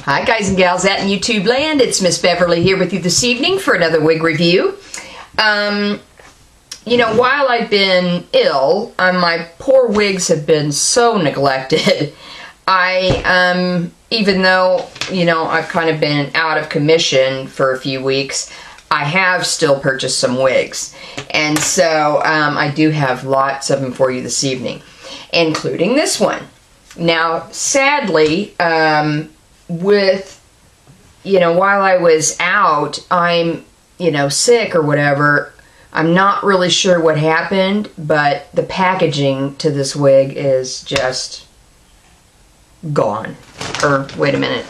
Hi guys and gals out in YouTube land, it's Miss Beverly here with you this evening for another wig review. You know, while I've been ill, my poor wigs have been so neglected. Even though, you know, I've kind of been out of commission for a few weeks, I have still purchased some wigs. And so I do have lots of them for you this evening, including this one. Now, sadly, while I was out, I'm, sick or whatever. I'm not really sure what happened, but the packaging to this wig is just gone. Wait a minute.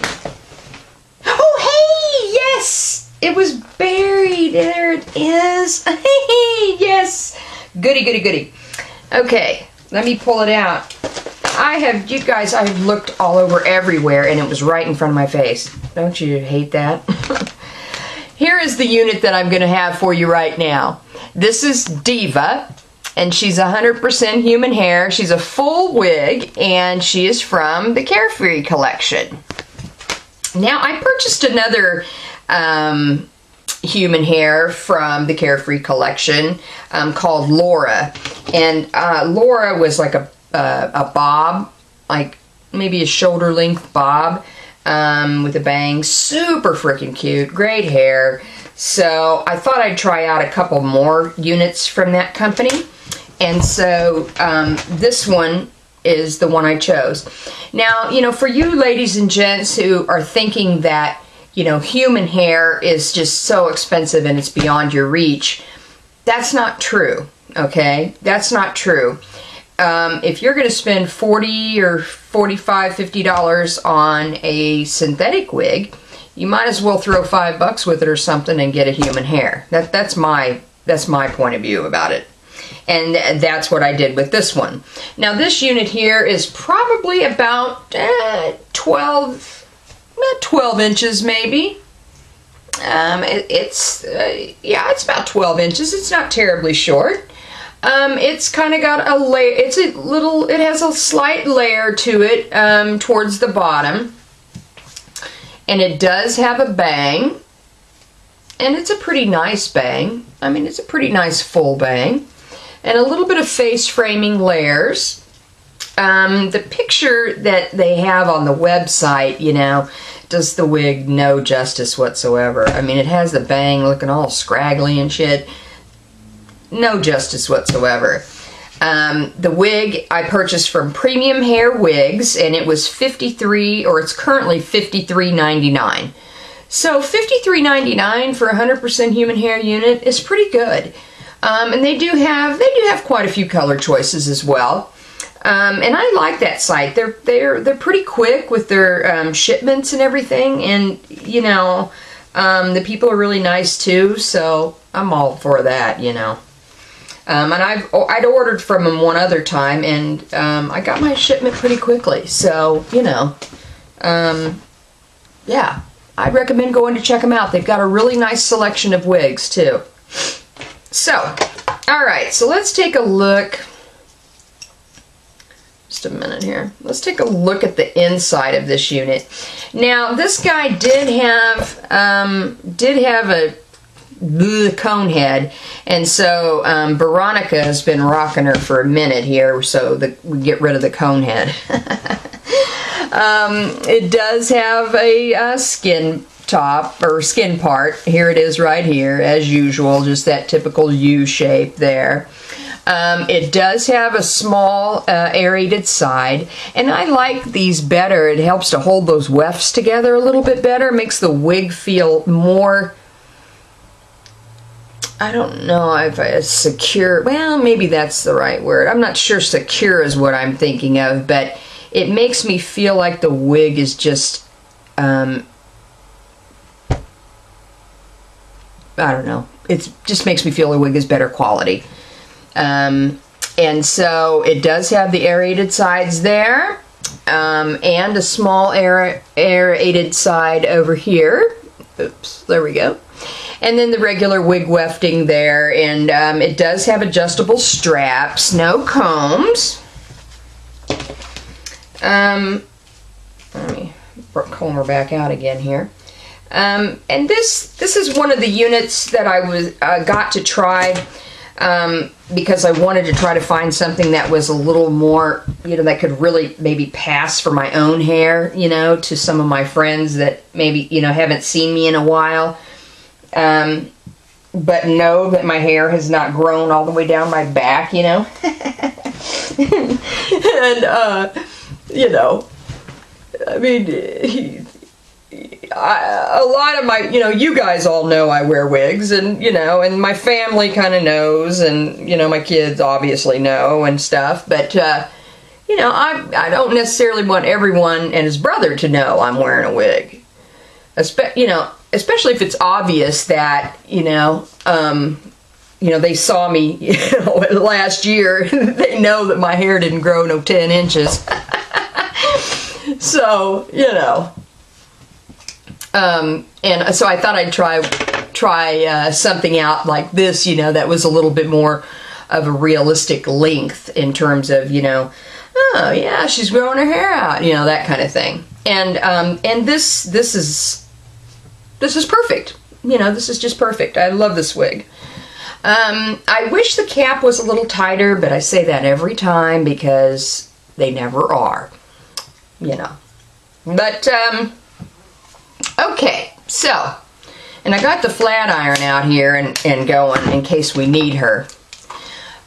Oh, hey, yes! It was buried. There it is. Hey, yes! Goody, goody, goody. Okay, let me pull it out. You guys, I have looked all over everywhere and it was right in front of my face. Don't you hate that? Here is the unit that I'm going to have for you right now. This is Diva, and she's 100% human hair. She's a full wig, and she is from the Carefree Collection. Now, I purchased another human hair from the Carefree Collection called Laura. And Laura was like a bob, like maybe a shoulder length bob with a bang. Super freaking cute, great hair. So I thought I'd try out a couple more units from that company. And so this one is the one I chose. Now, for you ladies and gents who are thinking that, human hair is just so expensive and it's beyond your reach, that's not true, okay? That's not true. If you're going to spend $40 or $45, $50 on a synthetic wig, you might as well throw $5 with it or something and get a human hair. That's my point of view about it. And that's what I did with this one. Now this unit here is probably about 12 inches maybe. It's about 12 inches. It's not terribly short. It's kind of got a layer. It has a slight layer to it towards the bottom. And it does have a bang. And it's a pretty nice bang. I mean, it's a pretty nice full bang. And a little bit of face framing layers. The picture that they have on the website, does the wig no justice whatsoever. I mean, it has the bang looking all scraggly and shit. No justice whatsoever. The wig I purchased from Premium Hair Wigs, and it was it's currently $53.99. So $53.99 for a 100% human hair unit is pretty good. And they do have quite a few color choices as well. And I like that site. They're pretty quick with their shipments and everything, and the people are really nice too. So I'm all for that, And I'd ordered from them one other time, and I got my shipment pretty quickly. So, yeah, I'd recommend going to check them out. They've got a really nice selection of wigs, too. So, alright, so let's take a look. Just a minute here. Let's take a look at the inside of this unit. Now, this guy did have a cone head, and so Veronica has been rocking her for a minute here, so we get rid of the cone head. It does have a skin top or skin part. Here it is right here, as usual, just that typical U shape there. It does have a small aerated side, and I like these better. It helps to hold those wefts together a little bit better, makes the wig feel more, I don't know if it's secure. Well, maybe that's the right word. I'm not sure secure is what I'm thinking of, but it makes me feel like the wig is just, I don't know. It just makes me feel the wig is better quality. And so it does have the aerated sides there, and a small aerated side over here. Oops, there we go. And then the regular wig wefting there, and it does have adjustable straps, no combs. Let me comb her back out again here. And this is one of the units that I got to try because I wanted to try to find something that was a little more, that could really maybe pass for my own hair, to some of my friends that maybe, haven't seen me in a while, but know that my hair has not grown all the way down my back, and, I mean, a lot of my, you guys all know I wear wigs, and, and my family kind of knows, and, my kids obviously know and stuff, but, I don't necessarily want everyone and his brother to know I'm wearing a wig. Especially if it's obvious that, they saw me, last year, they know that my hair didn't grow no 10 inches. So, and so I thought I'd try something out like this, that was a little bit more of a realistic length in terms of, oh yeah, she's growing her hair out, that kind of thing. And this is perfect. This is just perfect. I love this wig. I wish the cap was a little tighter, but I say that every time because they never are, But, okay, so, and I got the flat iron out here and going in case we need her.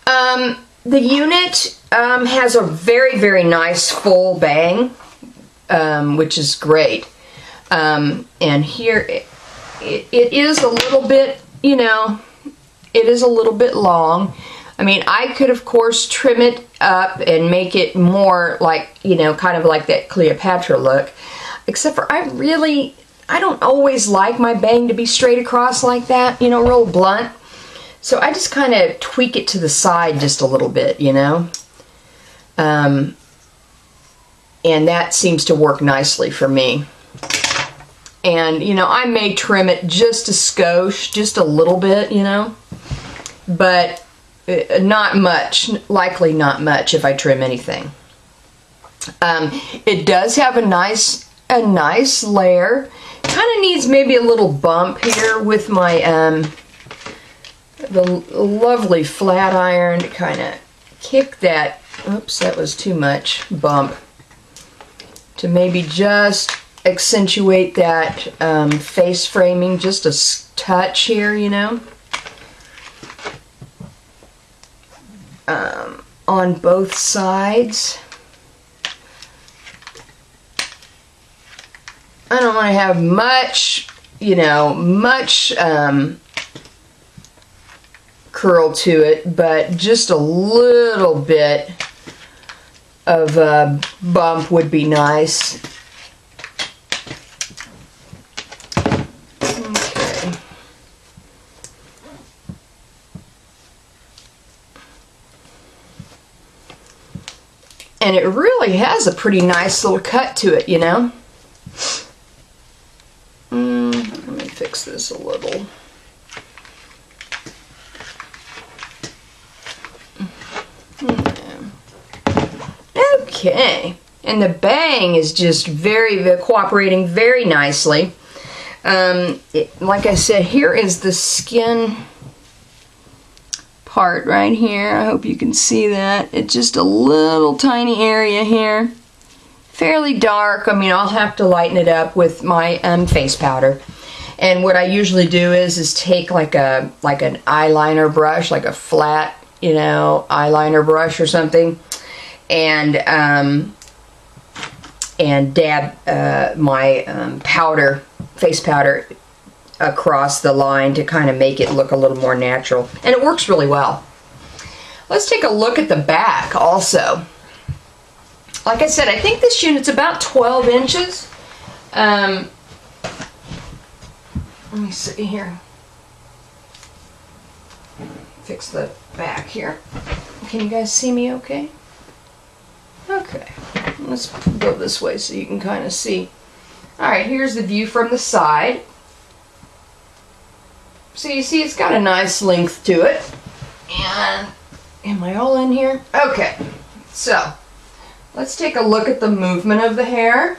The unit has a very, very nice full bang, which is great. And here it is a little bit, it is a little bit long. I mean, I could, of course, trim it up and make it more like, kind of like that Cleopatra look. Except for I don't always like my bang to be straight across like that, real blunt. So I just kind of tweak it to the side just a little bit, and that seems to work nicely for me. And, I may trim it just a skosh, just a little bit, but not much, likely not much if I trim anything. It does have a nice layer. Kind of needs maybe a little bump here with my the lovely flat iron to kind of kick that. Oops, that was too much bump. To maybe just accentuate that face framing just a touch here, on both sides. I don't want to have much, much curl to it, but just a little bit of a bump would be nice. Okay. And it really has a pretty nice little cut to it, Let me fix this a little. Okay, and the bang is just cooperating very nicely. Like I said, here is the skin part right here. I hope you can see that. It's just a little tiny area here. Fairly dark. I mean, I'll have to lighten it up with my face powder. And what I usually do is take like an eyeliner brush, like a flat, eyeliner brush or something, and dab my face powder across the line to kind of make it look a little more natural. And it works really well. Let's take a look at the back also. Like I said, I think this unit's about 12 inches. Let me see here. Fix the back here. Can you guys see me okay? Okay. Let's go this way so you can kind of see. Alright, here's the view from the side. So you see it's got a nice length to it. And am I all in here? Okay. So let's take a look at the movement of the hair.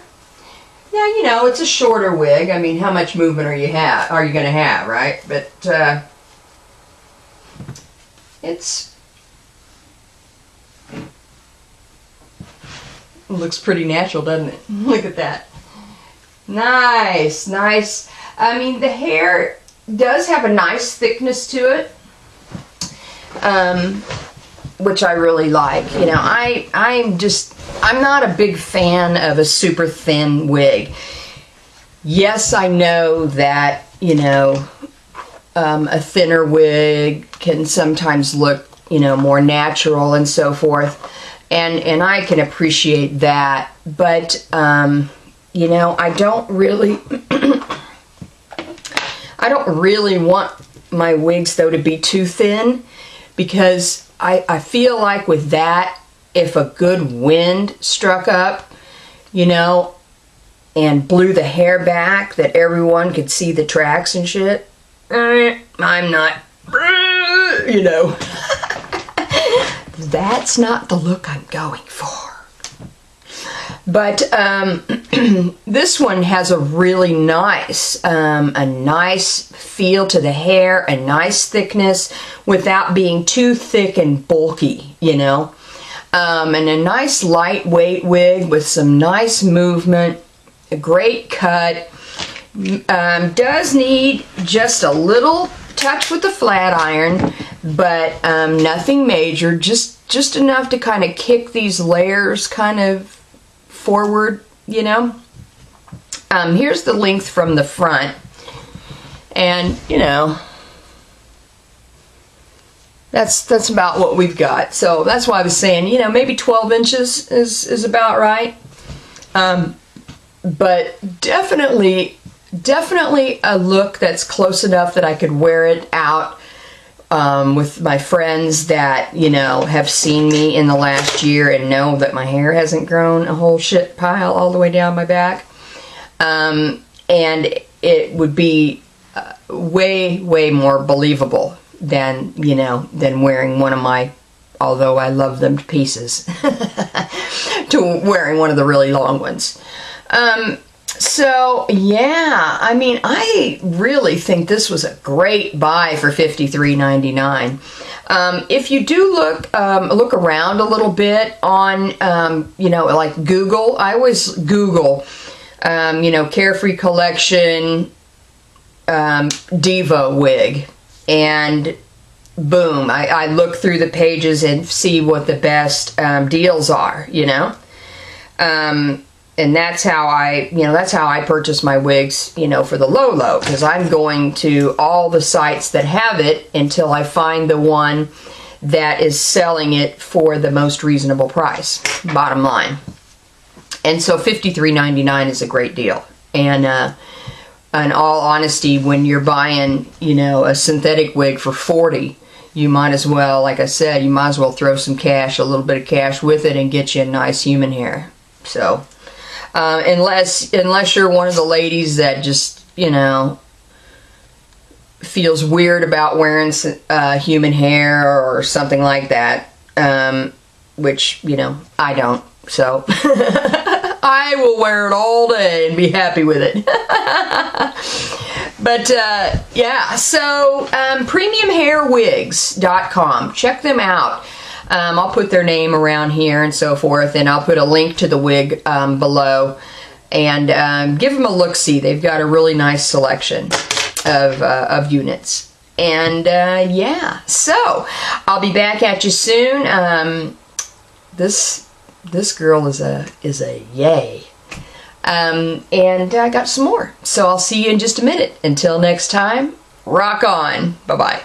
Now, you know, it's a shorter wig. I mean, how much movement are you going to have, right? But it looks pretty natural, doesn't it? Look at that. Nice, nice. I mean, the hair does have a nice thickness to it, which I really like. You know, I'm not a big fan of a super thin wig. Yes, I know that, you know, a thinner wig can sometimes look, you know, more natural and so forth. And I can appreciate that. But, you know, I don't really want my wigs, though, to be too thin, because I feel like with that, if a good wind struck up, you know, and blew the hair back, that everyone could see the tracks and shit, I'm not, you know, that's not the look I'm going for. But this one has a really nice, feel to the hair, a nice thickness without being too thick and bulky, you know. And a nice lightweight wig with some nice movement, a great cut. Does need just a little touch with the flat iron, but nothing major, just enough to kind of kick these layers kind of forward, you know. Here's the length from the front, and you know, that's about what we've got. So that's why I was saying, you know, maybe 12 inches is about right. But definitely a look that's close enough that I could wear it out with my friends that, you know, have seen me in the last year and know that my hair hasn't grown a whole shit pile all the way down my back. And it would be way more believable than, you know, than wearing one of my, although I love them to pieces, to wearing one of the really long ones. So yeah, I mean, I really think this was a great buy for $53.99. If you do look around a little bit on, you know, like Google, I always Google, you know, Carefree Collection, Diva wig, and boom, I look through the pages and see what the best deals are, you know. And that's how I purchase my wigs, you know, for the low, because I'm going to all the sites that have it until I find the one that is selling it for the most reasonable price, bottom line. And so $53.99 is a great deal. And in all honesty, when you're buying, you know, a synthetic wig for $40, you might as well, like I said, you might as well throw some cash, a little bit of cash with it, and get you a nice human hair. So unless you're one of the ladies that just, you know, feels weird about wearing human hair or something like that, which, you know, I don't. So I will wear it all day and be happy with it. But yeah, so premiumhairwigs.com. Check them out. I'll put their name around here and so forth, and I'll put a link to the wig below, and give them a look-see. They've got a really nice selection of units. And yeah, so I'll be back at you soon. This girl is a yay. And I got some more. So I'll see you in just a minute. Until next time, rock on. Bye-bye.